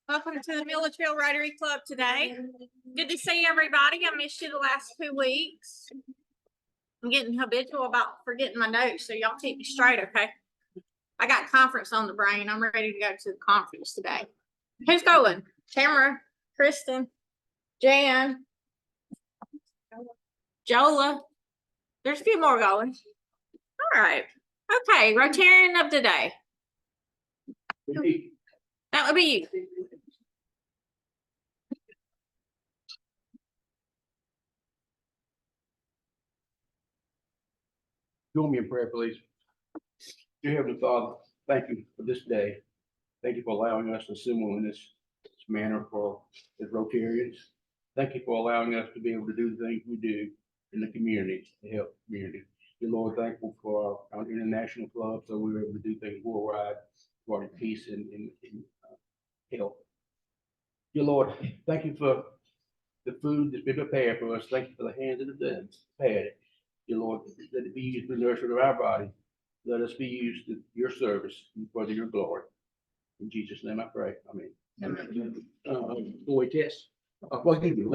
Welcome to the Milledgeville Rotary Club today. Good to see everybody. I missed you the last 2 weeks. I'm getting habitual about forgetting my notes, so y'all keep me straight, okay? I got conference on the brain. I'm ready to go to the conference today. Who's going? Tamara, Kristen, Jan, Jola. There's a few more going. All right. Okay, Rotarian of the day. That would be you. Join me in prayer, please. Dear Heavenly Father, thank you for this day. Thank you for allowing us to assemble in this manner for the Rotarians. Thank you for allowing us to be able to do the things we do in the community to help the community. Dear Lord, thankful for our international club, so we were able to do things worldwide for peace and help. Dear Lord, thank you for the food that's been prepared for us. Thank you for the hands that have done prepared it. Dear Lord, let it be used for the nourishment of our body. Let us be used to your service and for your glory. In Jesus' name I pray. Amen. Boy, test. What do you do?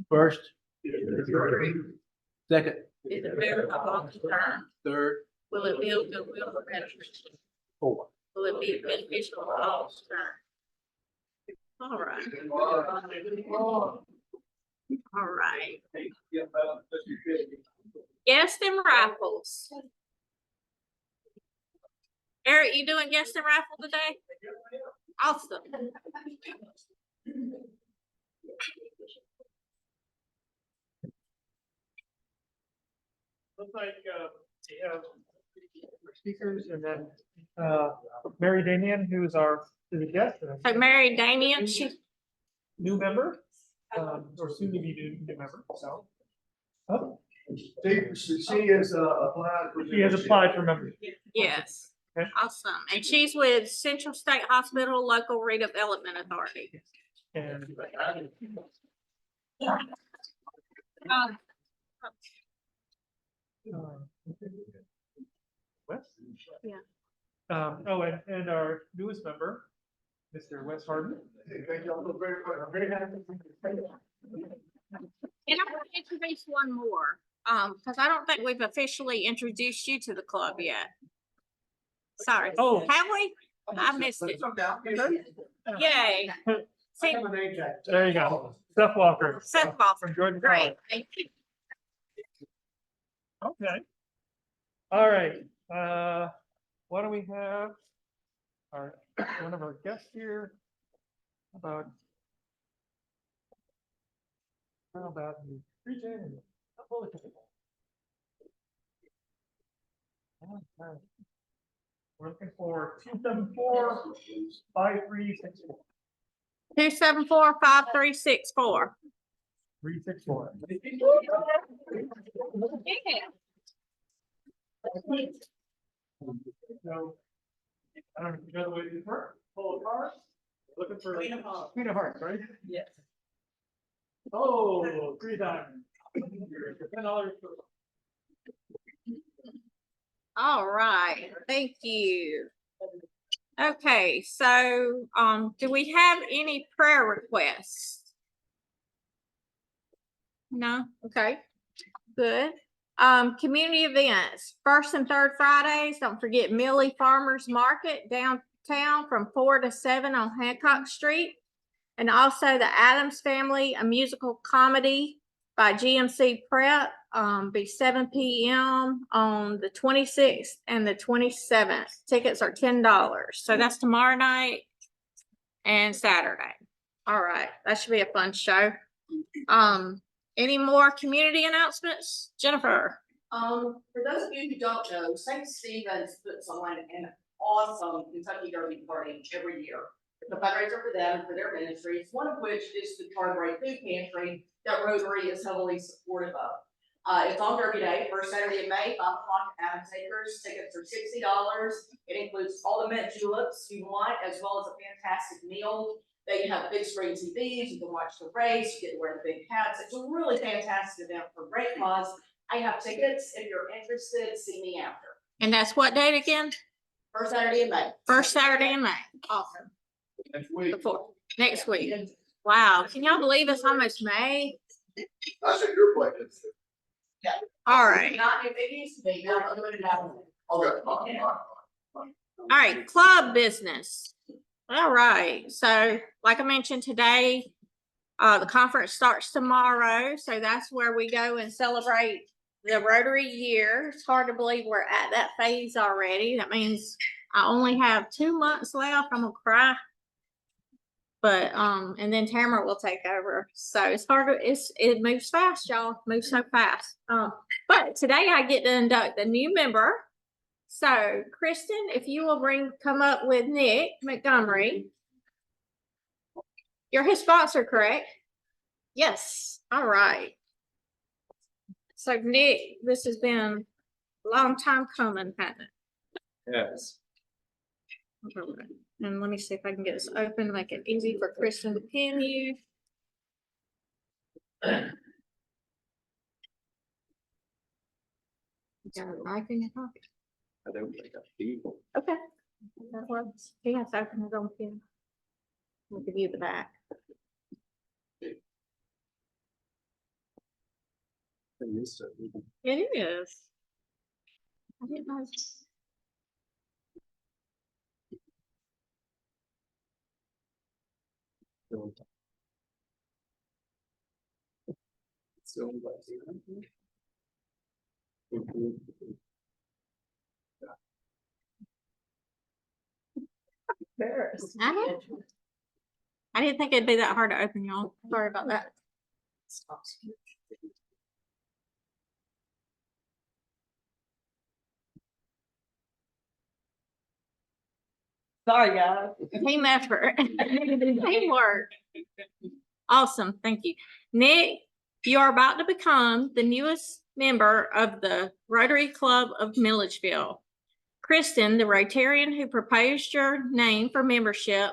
First, second, Is it fair about the term? third, Will it build goodwill or beneficial? fourth. Will it be beneficial to all concerned? All right. All right. Guest and raffles. Eric, you doing guest and raffle today? Awesome. Looks like we have our speakers, and then Mary Damien, who is our guest. So Mary Damien, she's New member, or soon to be new member. So, She has applied. she has applied for membership. yes. Okay. Awesome. And she's with Central State Hospital Local Redevelopment Authority. And Wes? Yeah. And our newest member, Mr. Wes Harden. Thank you all very much. I'm very happy. And I want to introduce one more, because I don't think we've officially introduced you to the club yet. Sorry. Oh. Have we? I missed it. Yay. See, There you go. Seth Walker. Seth Walker. From Jordan. great. Thank you. Okay. All right. Why don't we have our one of our guests here about nutrition and we're looking for 274-5364. 274-5364. 364. So, I don't know if you know the way to work. Pull a card. Looking for Queen of Hearts, right? Yes. Oh, 3 diamonds. $10. All right. Thank you. Okay, so do we have any prayer requests? No? Okay. Good. Community events, 1st and 3rd Fridays. Don't forget Millie Farmers Market downtown from 4 to 7 on Hancock Street. And also the Addams Family, a musical comedy by GMC Prep, be 7 p.m. on the 26th and the 27th. Tickets are $10. So that's tomorrow night and Saturday. All right. That should be a fun show. Any more community announcements? Jennifer. For those of you who don't know, St. Stephen's puts on an awesome Kentucky Derby party every year. It's a fundraiser for them and for their ministries, one of which is the Charter Food Pantry that Rotary is heavily supportive of. It's on Derby Day, first Saturday in May, 5 o'clock at Adams Acres. Tickets are $60. It includes all the mint juleps you want, as well as a fantastic meal. They have big screen TVs, you can watch the race, you get to wear the big hats. It's a really fantastic event for a great cause. I have tickets. If you're interested, see me after. And that's what date again? First Saturday in May. First Saturday in May. Awesome. Next week. Before, next week. Wow. Can y'all believe it's almost May? I said your place. All right. Not if it used to be, now I'm doing it now. Okay, fine. All right. Club business. All right. So like I mentioned today, the conference starts tomorrow. So that's where we go and celebrate the Rotary year. It's hard to believe we're at that phase already. That means I only have 2 months left. I'm gonna cry. But and then Tamara will take over. So it's hard to it moves fast, y'all. Moves so fast. But today I get to induct the new member. So Kristen, if you will come up with Nick Montgomery. You're his sponsor, correct? Yes. All right. So Nick, this has been a long time coming, hasn't it? Yes. And let me see if I can get this open, make it easy for Kristen to pin you. You got a knife in your pocket? I don't think that's evil. Okay. That works. He has to open his own pin. We'll give you the back. It is. I didn't know. I didn't think it'd be that hard to open, y'all. Sorry about that. Sorry, guys. Team effort. Teamwork. Awesome. Thank you. Nick, you are about to become the newest member of the Rotary Club of Milledgeville. Kristen, the Rotarian who proposed your name for membership,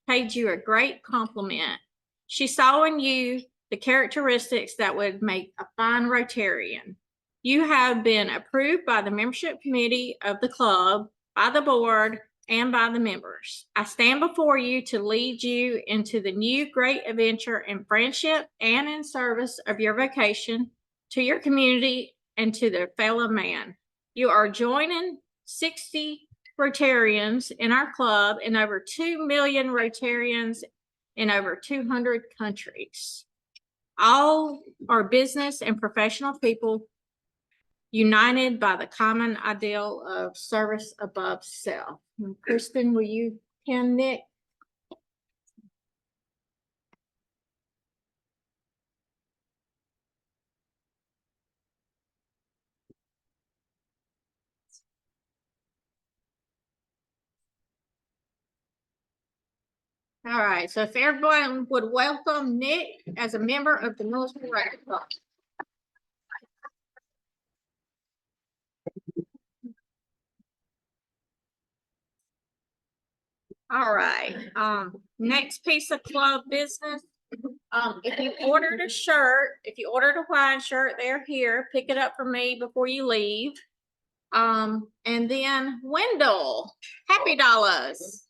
paid you a great compliment. She saw in you the characteristics that would make a fine Rotarian. You have been approved by the membership committee of the club, by the board, and by the members. I stand before you to lead you into the new great adventure in friendship and in service of your vocation to your community and to their fellow man. You are joining 60 Rotarians in our club and over 2 million Rotarians in over 200 countries. All are business and professional people united by the common ideal of service above self. And Kristen, will you pin Nick? All right, so if everyone would welcome Nick as a member of the Military Rotary Club. All right, next piece of club business. If you ordered a shirt, if you ordered a Hawaiian shirt, they're here. Pick it up for me before you leave. And then Wendell, Happy Dollars.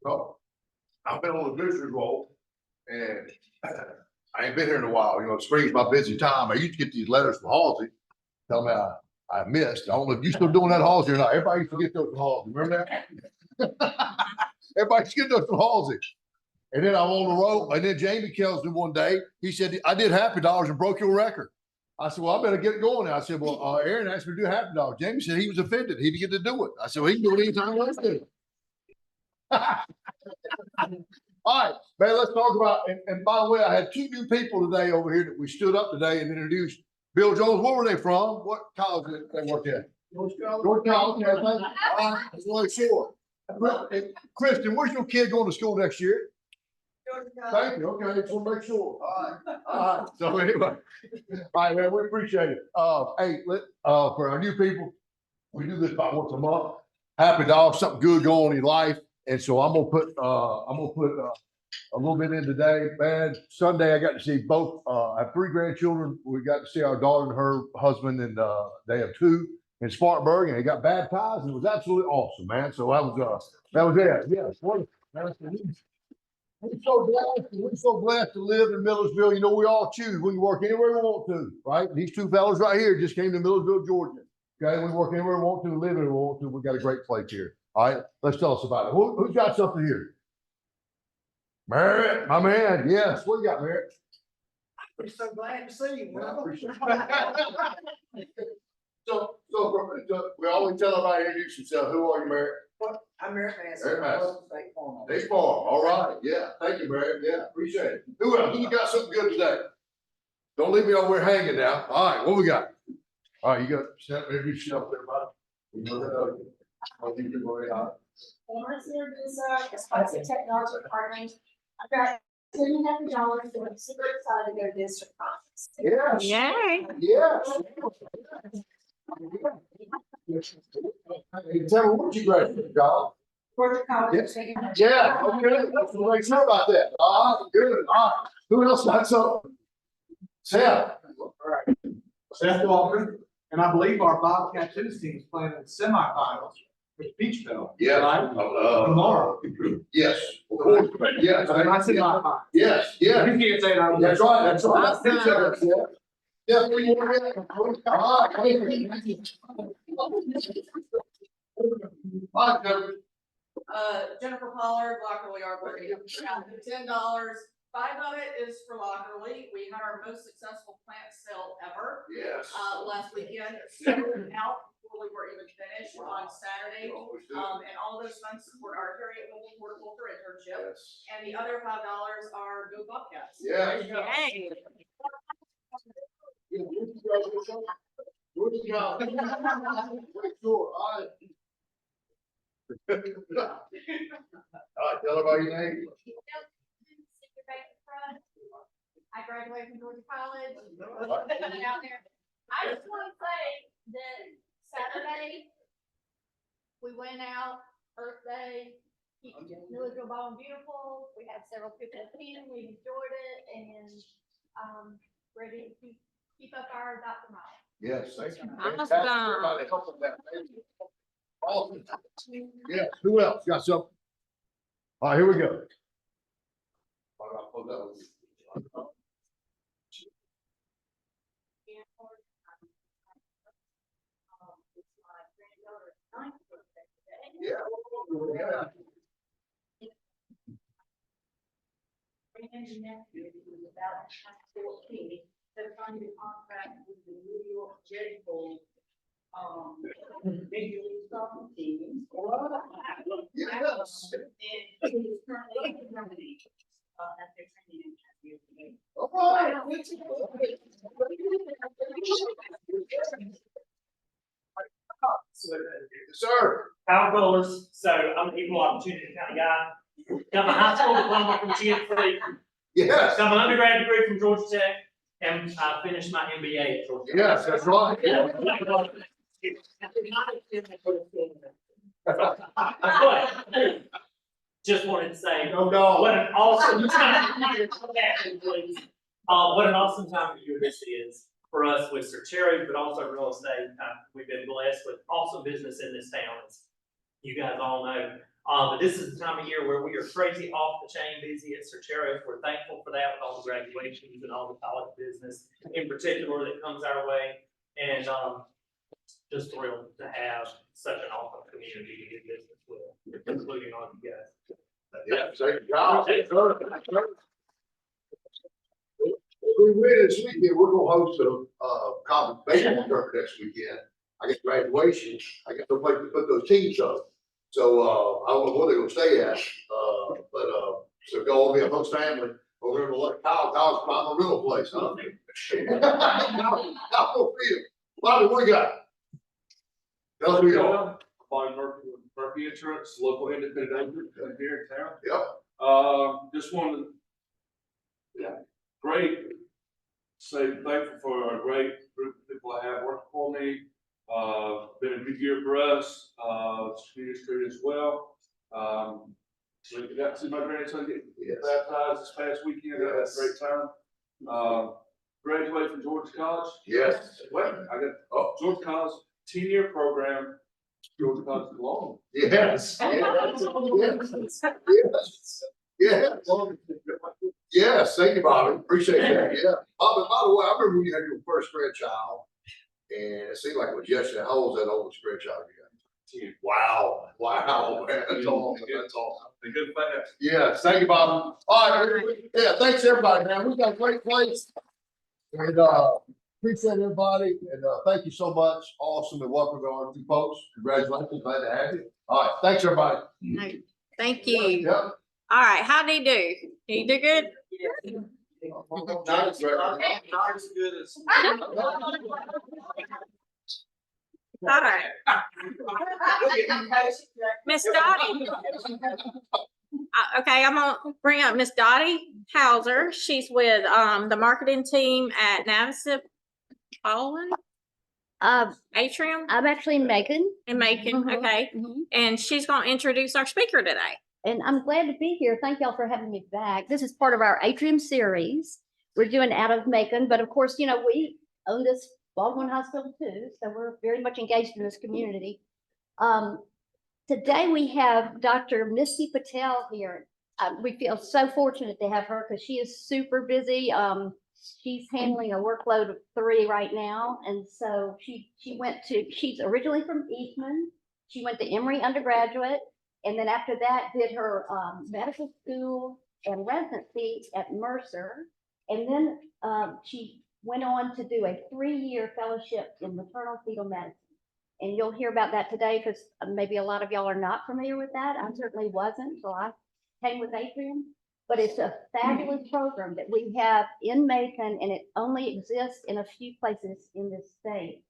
So, I've been on the visitor's role and I ain't been here in a while. You know, spring's my busy time. I used to get these letters from Halsey. Tell me I missed. I don't know if you're still doing that Halsey or not. Everybody used to get those from Halsey. Remember that? Everybody used to get those from Halsey. And then I'm on the road. And then Jamie tells me one day, he said, I did Happy Dollars and broke your record. I said, well, I better get it going now. I said, well, Aaron asked me to do Happy Dollars. Jamie said he was offended. He didn't get to do it. I said, well, he can do it anytime he wants to. All right, man, let's talk about, and by the way, I had 2 new people today over here that we stood up today and introduced. Bill Jones, where were they from? What college did they work at? North College, everything? I was really sure. Kristen, where's your kid going to school next year? Thank you, okay, just want to make sure, all right, so anyway, all right, man, we appreciate it, hey, for our new people, we do this about once a month, happy to have something good going in your life, and so I'm gonna put a little bit in today, man, Sunday I got to see both, I have 3 grandchildren, we got to see our daughter and her husband, and, they have 2 in Spartanburg, and they got baptized, and it was absolutely awesome, man, so that was it, yes, wonderful. We're so blessed to live in Millersville. You know, we all choose. We can work anywhere we want to, right? These 2 fellas right here just came to Millersville, Georgia. Okay, we work anywhere we want to, live anywhere we want to. We got a great place here. All right, let's tell us about it. Who's got something here? Merritt, my man. Yes, what you got, Merritt? We're so glad to see you. Yeah, I appreciate it. So we always tell everybody to introduce themselves. Who are you, Merritt? I'm Eric Massey. Eric Massey. State Farm. They farm. All right. Yeah. Thank you, Merritt. Yeah, appreciate it. Who else? Who got something good today? Don't leave me over here hanging now. All right, what we got? All right, you got introduce yourself, everybody. Lawrence here is Responsive Technology Partnering. I've got $10,500, so I'm super excited to go to district conference. Yes. Yay. Yes. Hey, tell me what you graduated, John. Georgia College. Yes. Yeah, okay, let's make sure about that. All right, good, all right. Who else got something? Sam. All right. Seth Walker, and I believe our Bobcat tennis team is playing in the semifinals with Peachville. Yeah. Right? Tomorrow. Yes. Of course, yes. And I said semifinals. Yes, yes. You can't say that. That's right, that's right. Awesome. Yeah, we want to- all right. All right, Jennifer. Jennifer Pollard, Lockerly Arboretum, $10. 5 of it is for Lockerly. We had our most successful plant sale ever, Yes. last weekend. Sold out before we were even finished on Saturday. Always do. And all those funds support our Harriet Mobile Horticulture internship. Yes. And the other $5 are Go Bobcats. Yeah. Yay. Good job. Make sure, all right. All right, tell her about your name. I graduated from Georgia College. Out there. I just want to say that Saturday, we went out, Earth Day, Millersville Ball and Beautiful. We had several people attend, we enjoyed it, and, ready to keep up our Dr. Mile. Yes, thank you. Awesome. Fantastic. Everybody help with that. Thank you. Awesome. Yes, who else got something? All right, here we go. All right, I'll close that one. It's my granddaughter's 9th birthday today. Yeah. And nephew who was about 14, they're trying to contract with the New York Jet Bull, Major League Soccer team. Yes. And he's currently in Germany, at their training academy. All right. Sir. Howard Bowlers, so I'm an equal opportunity kind of guy. Got my high school diploma from GMT, Yes. got my undergrad degree from Georgia Tech, and I finished my MBA at Georgia Tech. Yes, that's right. But, just wanted to say, No, no. what an awesome time. What an awesome time of year this is for us with Certeri, but also real estate. We've been blessed with awesome business in this town, as you guys all know. But this is the time of year where we are crazy off the chain busy at Certeri. We're thankful for that with all the graduations and all the college business in particular that comes our way. And just thrilled to have such an awesome community to do business with, including all you guys. Yeah, thank God. If we win this weekend, we're gonna host a college baseball tournament next weekend. I get graduation, I get no place to put those teams up. So, I don't know where they're gonna stay at, so go over be a host family over in the Kyle's my rental place, huh? Bobby, what you got? Tell us who you are. Bobby Murphy with Murphy Insurance, local independent agent here in town. Yep. Just wanted to Great. So thankful for a great group of people I have working for me. Been a good year for us, community street as well. So we got to see my grandson get Yes. baptized this past weekend. That was a great time. Graduated from Georgia College. Yes. Wait, I got, Georgia College, 10-year program, Georgia College Cologne. Yes. Yes. Yes, thank you, Bobby. Appreciate that. Yeah. Bobby, by the way, I remember when you had your first grandchild, and it seemed like it was yesterday. How old was that oldest grandchild you got? 10. Wow. Wow. Man, that's awesome. That's awesome. The good fast. Yes, thank you, Bobby. All right. Yeah, thanks everybody, man. We got a great place. And appreciate everybody. And thank you so much. Awesome and welcome to our new folks. Congratulations. Glad to have you. All right. Thanks, everybody. Thank you. Yep. All right, how'd he do? Did he do good? Not as great. Not as good as. All right. Miss Dottie. Okay, I'm gonna bring up Miss Dottie Hauser. She's with the marketing team at Navasip Baldwin Atrium I'm actually Megan, in Macon. Mhm, Okay, and she's gonna introduce our speaker today. and I'm glad to be here. Thank y'all for having me back. This is part of our Atrium series. We're doing out of Macon, but of course, you know, we own this Baldwin Hospital too, so we're very much engaged in this community. Today we have Dr. Misty Patel here. We feel so fortunate to have her because she is super busy. She's handling a workload of 3 right now, and so she's originally from Eastman. She went to Emory undergraduate, and then after that did her medical school and residency at Mercer, and then she went on to do a 3-year fellowship in maternal fetal medicine. And you'll hear about that today because maybe a lot of y'all are not familiar with that. I certainly wasn't until I came with Atrium. But it's a fabulous program that we have in Macon, and it only exists in a few places in this state.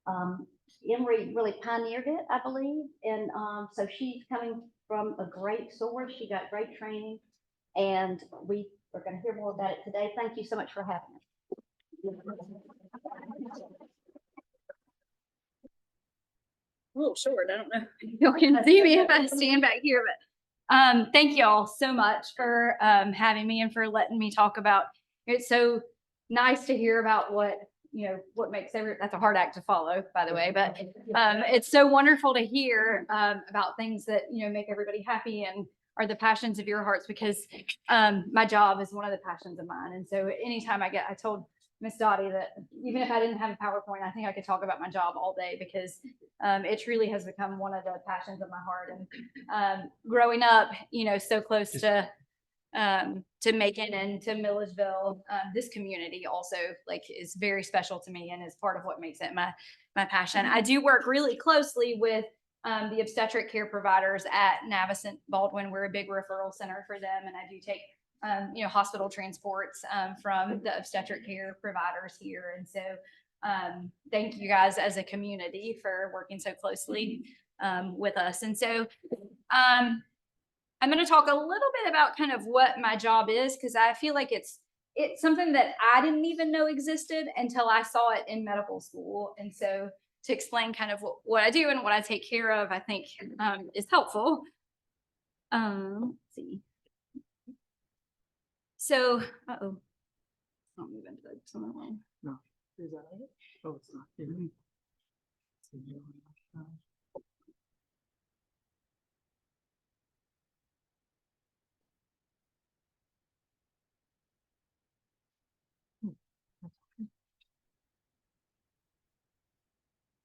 Emory really pioneered it, I believe. And so she's coming from a great source. She got great training, and we are going to hear more about it today. Thank you so much for having us. A little short. I don't know if y'all can see me if I stand back here, but thank y'all so much for having me and for letting me talk about. It's so nice to hear about what makes that's a hard act to follow, by the way, but it's so wonderful to hear about things that make everybody happy and are the passions of your hearts, because my job is one of the passions of mine. And so anytime I told Miss Dottie that even if I didn't have a PowerPoint, I think I could talk about my job all day, because it truly has become one of the passions of my heart. And growing up, so close to Macon and to Milledgeville, this community also is very special to me and is part of what makes it my passion. I do work really closely with the obstetric care providers at Navasip Baldwin. We're a big referral center for them, and I do take hospital transports from the obstetric care providers here. And so thank you guys as a community for working so closely with us. And so I'm going to talk a little bit about kind of what my job is, because I feel like it's something that I didn't even know existed until I saw it in medical school. And so to explain kind of what I do and what I take care of, I think is helpful. Let's see. So, I'll move into the line. No. Is that it? Oh, it's not.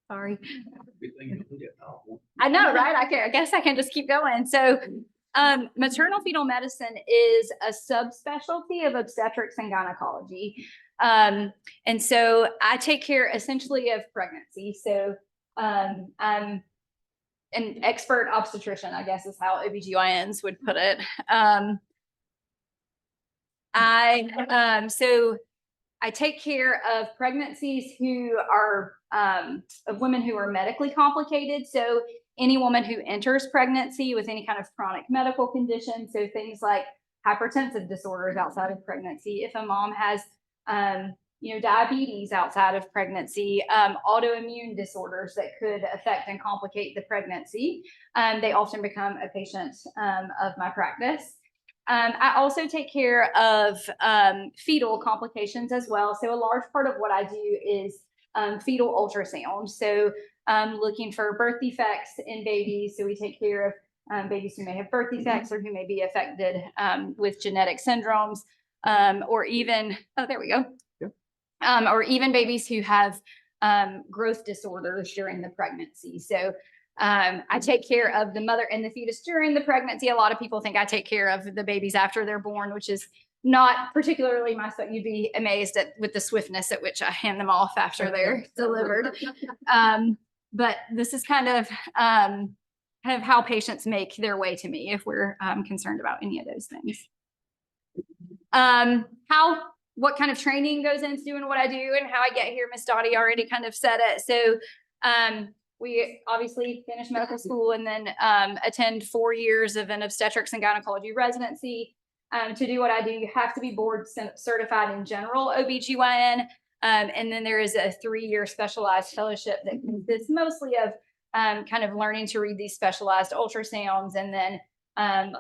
Sorry. I know, right? I guess I can just keep going. So maternal fetal medicine is a subspecialty of obstetrics and gynecology. And so I take care essentially of pregnancy. So I'm an expert obstetrician, I guess is how OBGYNs would put it. So I take care of pregnancies who are of women who are medically complicated. So any woman who enters pregnancy with any kind of chronic medical condition, so things like hypertensive disorders outside of pregnancy, if a mom has, diabetes outside of pregnancy, autoimmune disorders that could affect and complicate the pregnancy, they often become a patient of my practice. I also take care of fetal complications as well. So a large part of what I do is fetal ultrasound. So looking for birth defects in babies. So we take care of babies who may have birth defects or who may be affected with genetic syndromes, or even, there we go. Or even babies who have growth disorders during the pregnancy. So I take care of the mother and the fetus during the pregnancy. A lot of people think I take care of the babies after they're born, which is not particularly my stuff. You'd be amazed with the swiftness at which I hand them off after they're delivered. But this is kind of how patients make their way to me if we're concerned about any of those things. What kind of training goes into doing what I do and how I get here, Miss Dottie already kind of said it. So we obviously finish medical school and then attend 4 years of an obstetrics and gynecology residency. To do what I do, you have to be board certified in general OBGYN. And then there is a 3-year specialized fellowship that consists mostly of kind of learning to read these specialized ultrasounds and then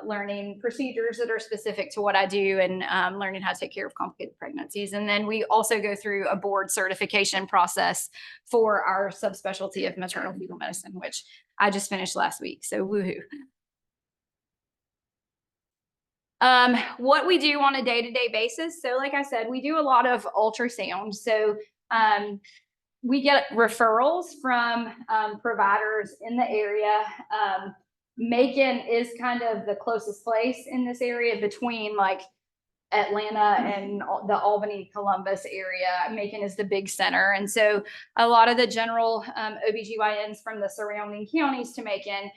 learning procedures that are specific to what I do and learning how to take care of complicated pregnancies. And then we also go through a board certification process for our subspecialty of maternal fetal medicine, which I just finished last week. So woohoo. What we do on a day-to-day basis. So like I said, we do a lot of ultrasound. So we get referrals from providers in the area. Macon is kind of the closest place in this area between like Atlanta and the Albany, Columbus area. Macon is the big center. And so a lot of the general OBGYNs from the surrounding counties to Macon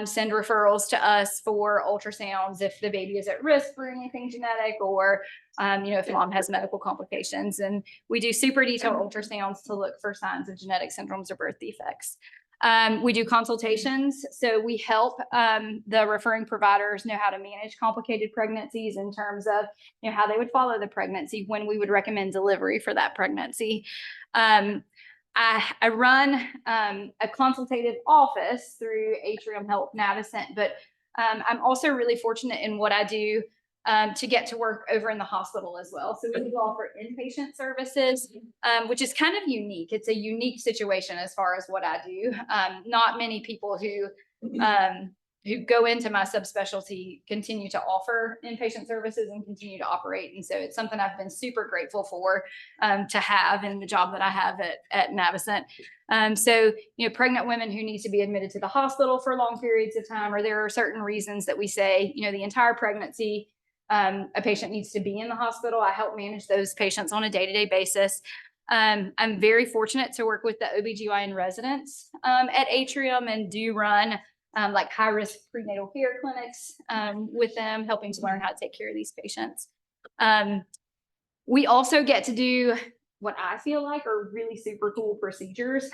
send referrals to us for ultrasounds if the baby is at risk for anything genetic or, if mom has medical complications. And we do super detailed ultrasounds to look for signs of genetic syndromes or birth defects. We do consultations. So we help the referring providers know how to manage complicated pregnancies in terms of, how they would follow the pregnancy, when we would recommend delivery for that pregnancy. I run a consultative office through Atrium Health Navicent, but I'm also really fortunate in what I do to get to work over in the hospital as well. So we do offer inpatient services, which is kind of unique. It's a unique situation as far as what I do. Not many people who go into my subspecialty continue to offer inpatient services and continue to operate. And so it's something I've been super grateful for to have in the job that I have at Navicent. So, pregnant women who need to be admitted to the hospital for long periods of time, or there are certain reasons that we say, the entire pregnancy, a patient needs to be in the hospital. I help manage those patients on a day-to-day basis. I'm very fortunate to work with the OBGYN residents at Atrium and do run like high-risk prenatal care clinics with them, helping to learn how to take care of these patients. We also get to do what I feel like are really super cool procedures.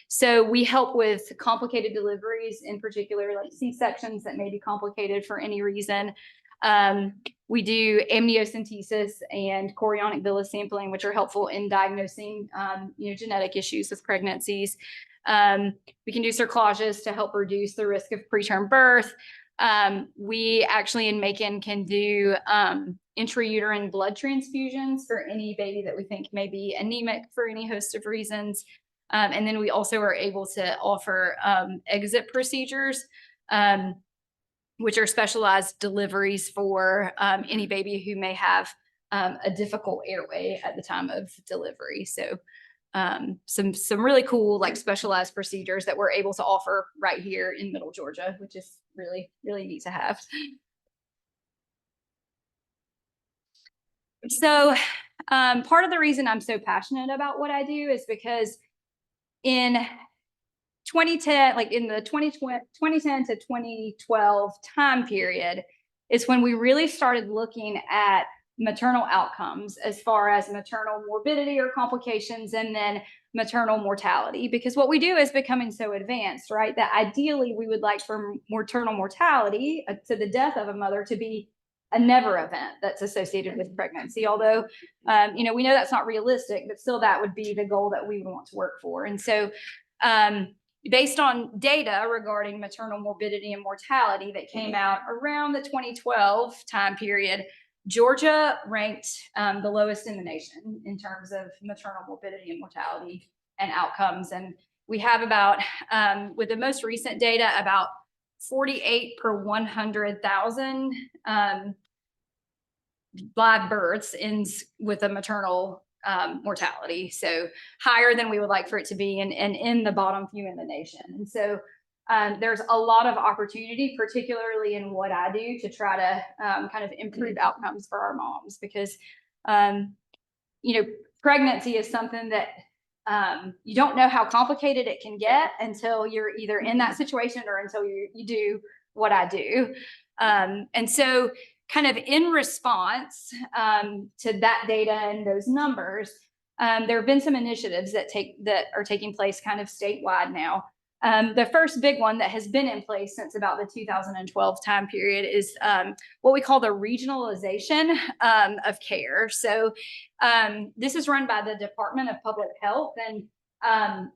So we help with complicated deliveries, in particular, like C-sections that may be complicated for any reason. We do amniocentesis and chorionic villus sampling, which are helpful in diagnosing, genetic issues with pregnancies. We can do cerclages to help reduce the risk of preterm birth. We actually in Macon can do intrauterine blood transfusions for any baby that we think may be anemic for any host of reasons. And then we also are able to offer exit procedures, which are specialized deliveries for any baby who may have a difficult airway at the time of delivery. So some really cool, like specialized procedures that we're able to offer right here in Middle Georgia, which is really, really neat to have. So part of the reason I'm so passionate about what I do is because in 2010, like in the 2010 to 2012 time period is when we really started looking at maternal outcomes as far as maternal morbidity or complications and then maternal mortality, because what we do is becoming so advanced, right? That ideally we would like for maternal mortality to the death of a mother to be a never event that's associated with pregnancy. Although, you know, we know that's not realistic, but still that would be the goal that we would want to work for. And so, based on data regarding maternal morbidity and mortality that came out around the 2012 time period, Georgia ranked the lowest in the nation in terms of maternal morbidity and mortality and outcomes. And we have about, with the most recent data, about 48 per 100,000 live births with a maternal mortality. So higher than we would like for it to be, and in the bottom few in the nation. And so there's a lot of opportunity, particularly in what I do, to try to kind of improve outcomes for our moms, because you know, pregnancy is something that you don't know how complicated it can get until you're either in that situation or until you do what I do. And so kind of in response to that data and those numbers, there have been some initiatives that are taking place kind of statewide now. The first big one that has been in place since about the 2012 time period is what we call the regionalization of care. So this is run by the Department of Public Health, and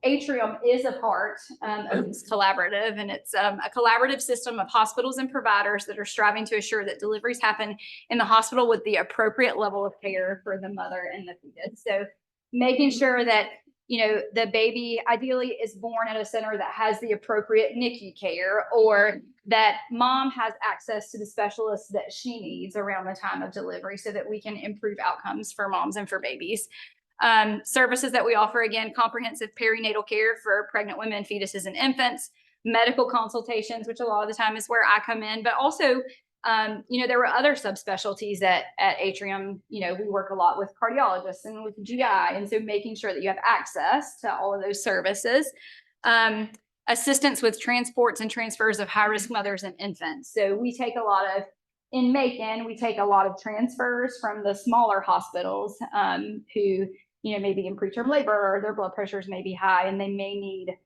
Atrium is a part of this collaborative, and it's a collaborative system of hospitals and providers that are striving to assure that deliveries happen in the hospital with the appropriate level of care for the mother and the fetus. So making sure that, you know, the baby ideally is born at a center that has the appropriate NICU care, or that mom has access to the specialists that she needs around the time of delivery, so that we can improve outcomes for moms and for babies. Services that we offer, again, comprehensive perinatal care for pregnant women, fetuses, and infants, medical consultations, which a lot of the time is where I come in, but also, you know, there were other subspecialties at Atrium. You know, we work a lot with cardiologists and with GI, and so making sure that you have access to all of those services. Assistance with transports and transfers of high-risk mothers and infants. So we take a lot of, in Macon, we take a lot of transfers from the smaller hospitals who, you know, maybe in preterm labor, or their blood pressures may be high, and they may need,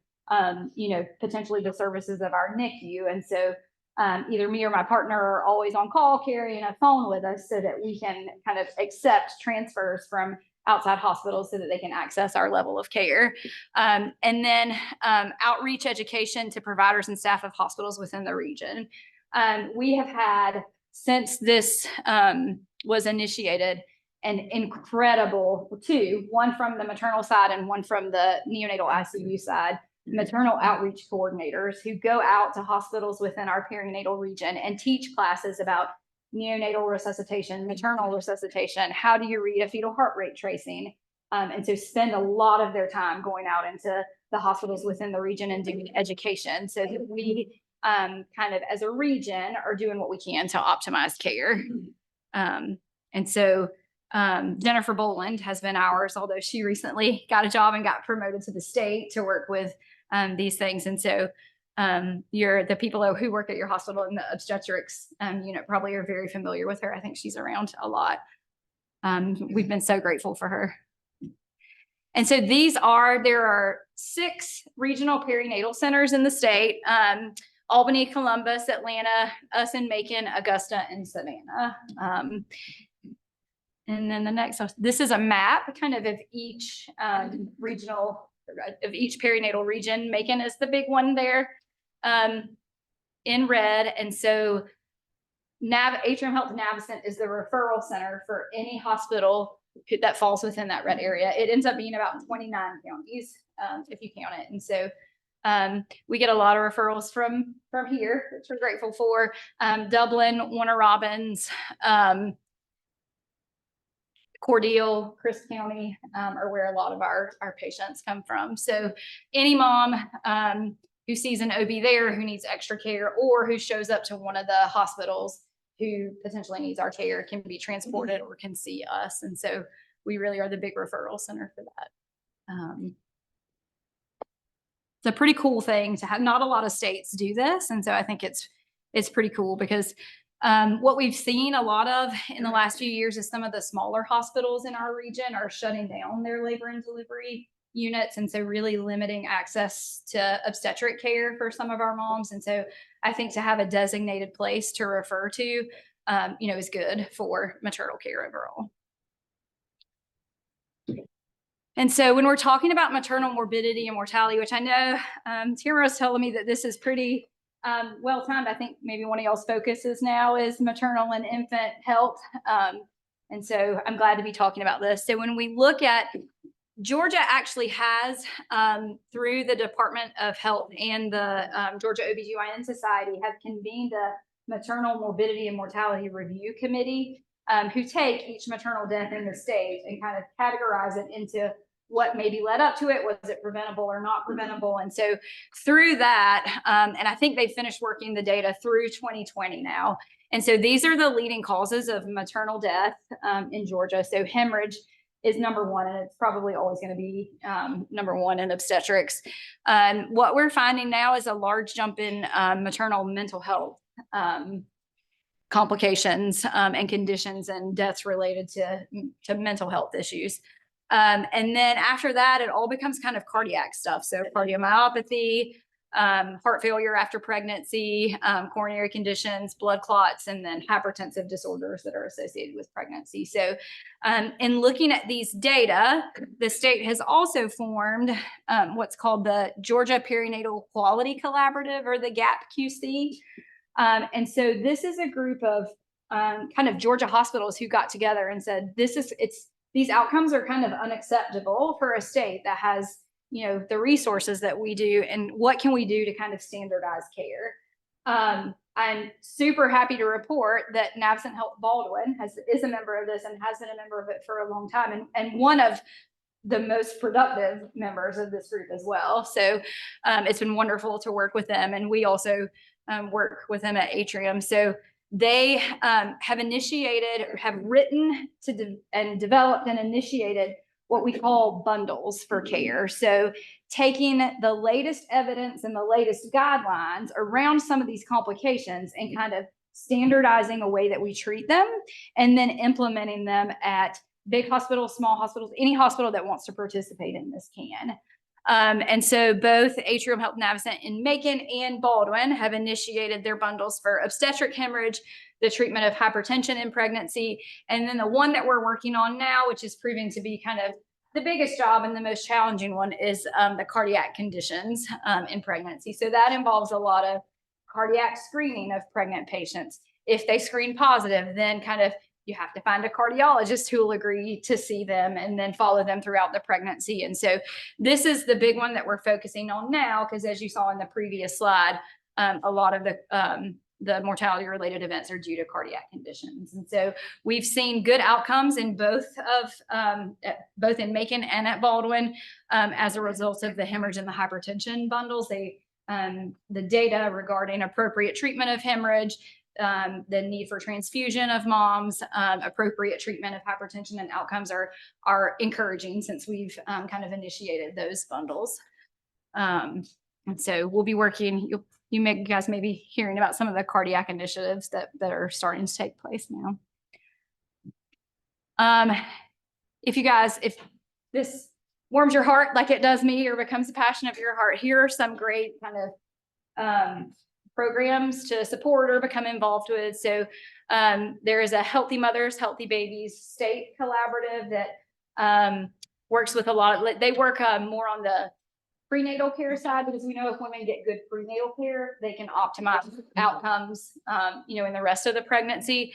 you know, potentially the services of our NICU. And so either me or my partner are always on call carrying a phone with us, so that we can kind of accept transfers from outside hospitals so that they can access our level of care. And then outreach education to providers and staff of hospitals within the region. We have had, since this was initiated, an incredible one from the maternal side and one from the neonatal ICU side, maternal outreach coordinators who go out to hospitals within our perinatal region and teach classes about neonatal resuscitation, maternal resuscitation, how do you read a fetal heart rate tracing, and so spend a lot of their time going out into the hospitals within the region and doing education, so that we kind of as a region are doing what we can to optimize care. And so Jennifer Boland has been ours, although she recently got a job and got promoted to the state to work with these things. And so the people who work at your hospital in the obstetrics unit probably are very familiar with her. I think she's around a lot. We've been so grateful for her. And so there are 6 regional perinatal centers in the state: Albany, Columbus, Atlanta, us in Macon, Augusta, and Savannah. And then the next, this is a map kind of each of each perinatal region. Macon is the big one there in red. And so Atrium Health Navicent is the referral center for any hospital that falls within that red area. It ends up being about 29 counties if you count it. And so we get a lot of referrals from here, which we're grateful for. Dublin, Warner Robins, Cordele, Chris County are where a lot of our patients come from. So any mom who sees an OB there who needs extra care, or who shows up to one of the hospitals who potentially needs our care, can be transported or can see us. And so we really are the big referral center for that. It's a pretty cool thing to have. Not a lot of states do this. And so I think it's pretty cool, because what we've seen a lot of in the last few years is some of the smaller hospitals in our region are shutting down their labor and delivery units. And so really limiting access to obstetric care for some of our moms. And so I think to have a designated place to refer to is good for maternal care overall. And so when we're talking about maternal morbidity and mortality, which I know Tamara was telling me that this is pretty well timed. I think maybe one of y'all's focuses now is maternal and infant health. And so I'm glad to be talking about this. So when we look at Georgia actually has, through the Department of Health and the Georgia OBGYN Society, have convened a maternal morbidity and mortality review committee who take each maternal death in the state and kind of categorize it into what maybe led up to it. Was it preventable or not preventable? And so through that, and I think they finished working the data through 2020 now. And so these are the leading causes of maternal death in Georgia. So hemorrhage is number one, and it's probably always going to be number one in obstetrics. What we're finding now is a large jump in maternal mental health complications and conditions and deaths related to mental health issues. And then after that, it all becomes kind of cardiac stuff. So cardiomyopathy, heart failure after pregnancy, coronary conditions, blood clots, and then hypertensive disorders that are associated with pregnancy. So in looking at these data, the state has also formed what's called the Georgia Perinatal Quality Collaborative, or the GAP-QC. And so this is a group of kind of Georgia hospitals who got together and said, these outcomes are kind of unacceptable for a state that has, the resources that we do, and what can we do to kind of standardize care? I'm super happy to report that Navcent Health Baldwin is a member of this and has been a member of it for a long time, and one of the most productive members of this group as well. So it's been wonderful to work with them, and we also work with them at Atrium. So they have initiated, or have written and developed and initiated what we call bundles for care. So taking the latest evidence and the latest guidelines around some of these complications and kind of standardizing a way that we treat them, and then implementing them at big hospitals, small hospitals, any hospital that wants to participate in this can. And so both Atrium Health Navcent in Macon and Baldwin have initiated their bundles for obstetric hemorrhage, the treatment of hypertension in pregnancy, and then the one that we're working on now, which is proving to be kind of the biggest job and the most challenging one, is the cardiac conditions in pregnancy. So that involves a lot of cardiac screening of pregnant patients. If they screen positive, then kind of you have to find a cardiologist who will agree to see them and then follow them throughout the pregnancy. And so this is the big one that we're focusing on now, because as you saw in the previous slide, a lot of the mortality related events are due to cardiac conditions. And so we've seen good outcomes in both in Macon and at Baldwin as a result of the hemorrhage and the hypertension bundles. The data regarding appropriate treatment of hemorrhage, the need for transfusion of moms, appropriate treatment of hypertension, and outcomes are encouraging since we've kind of initiated those bundles. And so we'll be working, you guys may be hearing about some of the cardiac initiatives that are starting to take place now. If this warms your heart like it does me, or becomes a passion of your heart, here are some great kind of programs to support or become involved with. So there is a Healthy Mothers, Healthy Babies state collaborative that works with they work more on the prenatal care side, because we know if women get good prenatal care, they can optimize outcomes, in the rest of the pregnancy.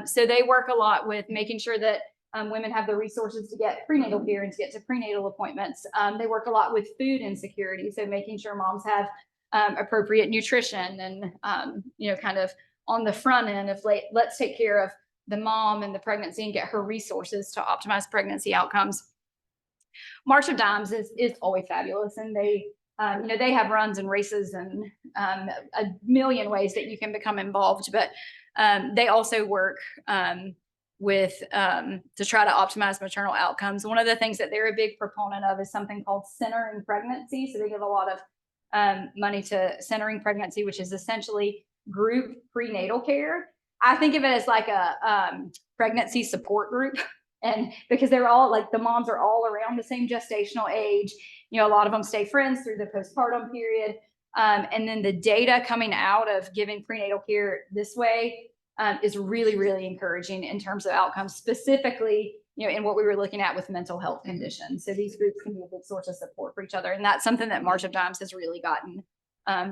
So they work a lot with making sure that women have the resources to get prenatal care and to get to prenatal appointments. They work a lot with food insecurity, so making sure moms have appropriate nutrition and, kind of on the front end of let's take care of the mom and the pregnancy and get her resources to optimize pregnancy outcomes. March of Dimes is always fabulous, and they have runs and races and a million ways that you can become involved, but they also work with to try to optimize maternal outcomes. One of the things that they're a big proponent of is something called centering pregnancy. So they give a lot of money to centering pregnancy, which is essentially group prenatal care. I think of it as like a pregnancy support group. And because they're all the moms are all around the same gestational age, a lot of them stay friends through the postpartum period. And then the data coming out of giving prenatal care this way is really, really encouraging in terms of outcomes, specifically, in what we were looking at with mental health conditions. So these groups can be a big source of support for each other. And that's something that March of Dimes has really gotten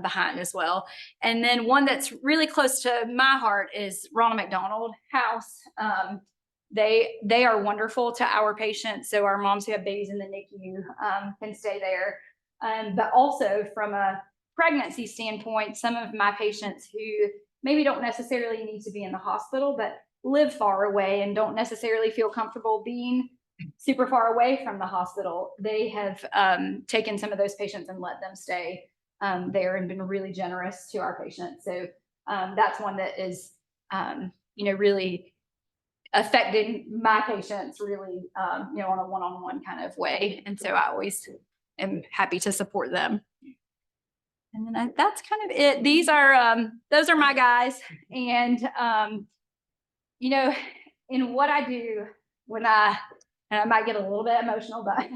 behind as well. And then one that's really close to my heart is Ronald McDonald House. They are wonderful to our patients. So our moms who have babies in the NICU can stay there. But also from a pregnancy standpoint, some of my patients who maybe don't necessarily need to be in the hospital, but live far away and don't necessarily feel comfortable being super far away from the hospital, they have taken some of those patients and let them stay there and been really generous to our patients. So that's one that is, really affecting my patients really, on a one-on-one kind of way. And so I always am happy to support them. And then that's kind of it. These are, those are my guys. And, in what I do and I might get a little bit emotional, but,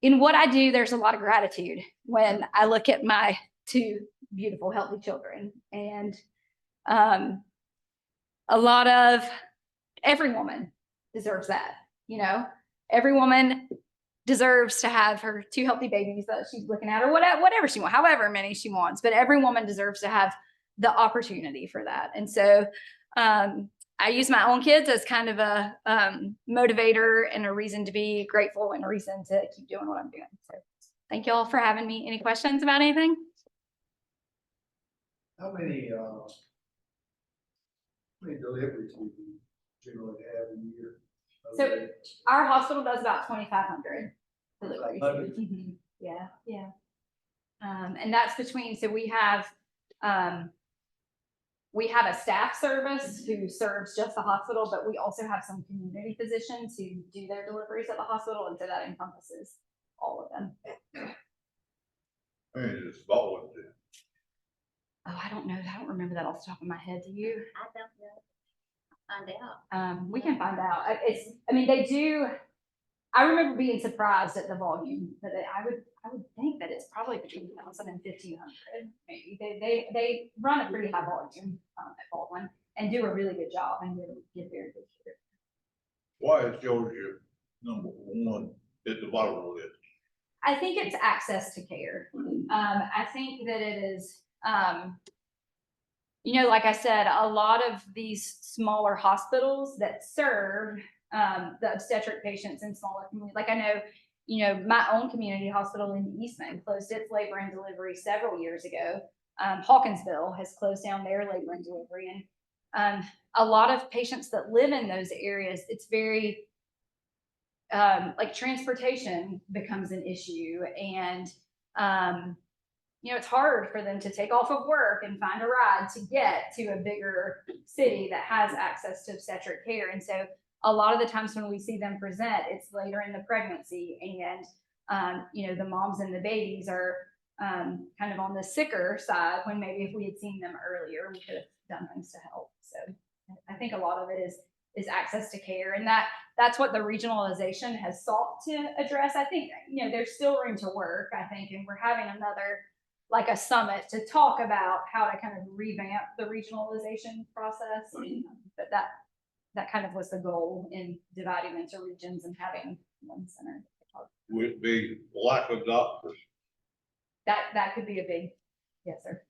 in what I do, there's a lot of gratitude when I look at my two beautiful, healthy children. And, every woman deserves that, every woman deserves to have her two healthy babies that she's looking at, or whatever she wants, however many she wants, but every woman deserves to have the opportunity for that. And so I use my own kids as kind of a motivator and a reason to be grateful and a reason to keep doing what I'm doing. So thank you all for having me. Any questions about anything? How many deliveries do you generally have a year? So our hospital does about 2,500 deliveries. Mhm. Yeah. And that's between, so we have a staff service who serves just the hospital, but we also have some community physicians who do their deliveries at the hospital. And so that encompasses all of them. I mean, it's small ones. Oh, I don't know. I don't remember that off the top of my head. Do you? I don't know. Find out. We can find out. They do. I remember being surprised at the volume, but I would think that it's probably between 1,000 and 1,500. Maybe they run a pretty high volume at Baldwin and do a really good job and give very good care. Why is Georgia number one at the bottom of the list? I think it's access to care. I think that it is, like I said, a lot of these smaller hospitals that serve the obstetric patients in smaller communities. Like I know, my own community hospital in Eastman closed its labor and delivery several years ago. Hawkinsville has closed down their labor and delivery. And a lot of patients that live in those areas, it's very, like transportation becomes an issue. And, it's hard for them to take off of work and find a ride to get to a bigger city that has access to obstetric care. And so a lot of the times when we see them present, it's later in the pregnancy, and the moms and the babies are kind of on the sicker side, when maybe if we had seen them earlier, we could have done things to help. So I think a lot of it is access to care, and that's what the regionalization has sought to address. I think there's still room to work, I think, and we're having another, like a summit, to talk about how to kind of revamp the regionalization process. But that kind of was the goal in dividing into regions and having one center. Would be lack of doctors. That could be a big, yes, sir.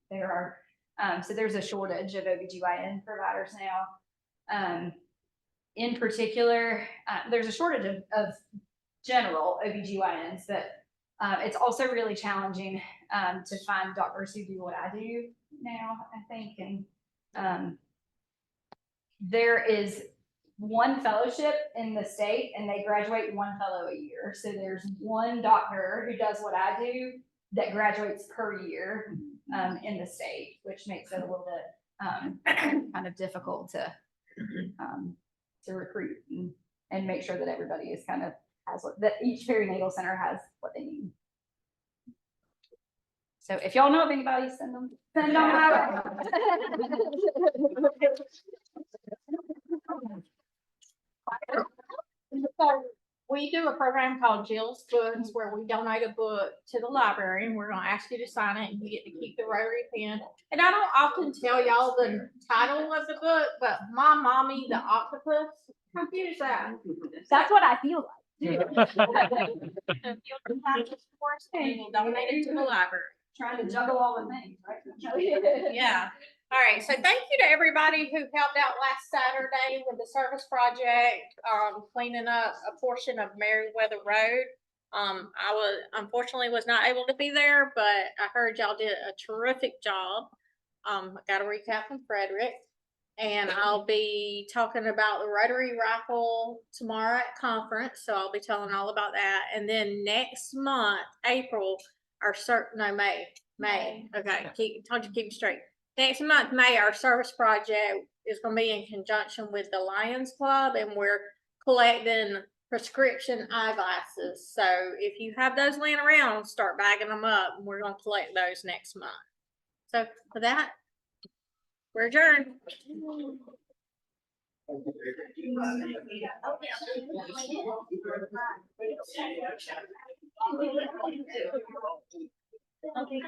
There are, so there's a shortage of OBGYN providers now. In particular, there's a shortage of general OBGYNs, but it's also really challenging to find doctors who do what I do now, I think. And there is one fellowship in the state, and they graduate one fellow a year. So there's one doctor who does what I do that graduates per year in the state, which makes it a little bit kind of difficult to recruit and make sure that everybody is kind of has that each perinatal center has what they need. So if y'all know of anybody, send them my way. 1 we do a program called Jill's Books where we donate a book to the library and we're gonna ask you to sign it and you get to keep the rotary pen. And I don't often tell y'all the title of the book, but My Mommy the Octopus, confuse that. That's what I feel like. If you'll contact us first, we will donate it to the library. Trying to juggle all the things, right? Yeah. All right. So thank you to everybody who helped out last Saturday with the service project, cleaning up a portion of Meriwether Road. I unfortunately was not able to be there, but I heard y'all did a terrific job. I got a recap from Frederick. And I'll be talking about the Rotary Rifle tomorrow at conference, so I'll be telling all about that. And then next month, April, May. Okay, keep it straight. Next month, May, our service project is going to be in conjunction with the Lions Club, and we're collecting prescription eyeglasses. So if you have those laying around, start bagging them up, and we're going to collect those next month. So for that, we're adjourned. Okay.